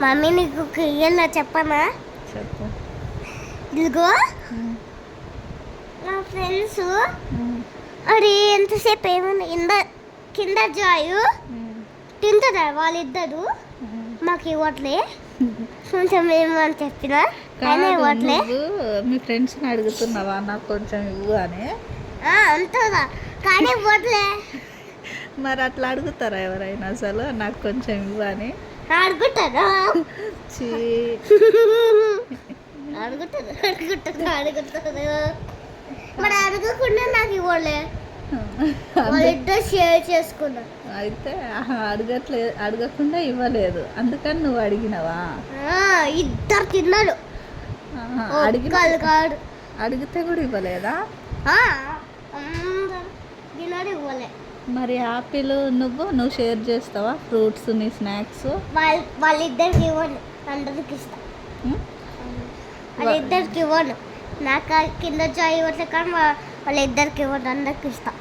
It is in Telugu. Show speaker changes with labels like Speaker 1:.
Speaker 1: మమ్మీ నీకు క్లియర్గా చెప్పనా?
Speaker 2: చెప్పు.
Speaker 1: ఇదిగో నా ఫ్రెండ్స్ అది ఎంతసేపు ఏమైనా కింద జాయు తింటుందా వాళ్ళిద్దరు, మాకు ఇవ్వట్లే కొంచెం ఏమని చెప్పిన ఆయన ఇవ్వట్లే.
Speaker 2: మీ ఫ్రెండ్స్ని అడుగుతున్నావా నాకు కొంచెం ఇవ్వు అని?
Speaker 1: అంటుందా కానీ ఇవ్వట్లే.
Speaker 2: మరి అట్లా అడుగుతారా ఎవరైనా అసలు నాకు కొంచెం ఇవ్వు అని?
Speaker 1: అడుగుతారా? అడుగుతారు మరి అడగకుండా నాకు ఇవ్వలే. వాళ్ళిద్దరు షేర్ చేసుకున్నా.
Speaker 2: అయితే అడగకుండా ఇవ్వలేదు, అందుకని నువ్వు అడిగినవా?
Speaker 1: ఇద్దరు తిన్నారు.
Speaker 2: అడిగితే కూడా ఇవ్వలేదా?
Speaker 1: తిన్నారు ఇవ్వలే.
Speaker 2: మరి యాపిల్ నువ్వు షేర్ చేస్తావా? ఫ్రూట్స్ నీ స్నాక్స్
Speaker 1: వాళ్ళిద్దరికి ఇవ్వను, అందరికి ఇస్తా. వాళ్ళిద్దరికి ఇవ్వను, నాకు కింద చాయ్ ఇవ్వట్లే కానీ వాళ్ళిద్దరికి ఇవ్వను, అందరికి ఇస్తా.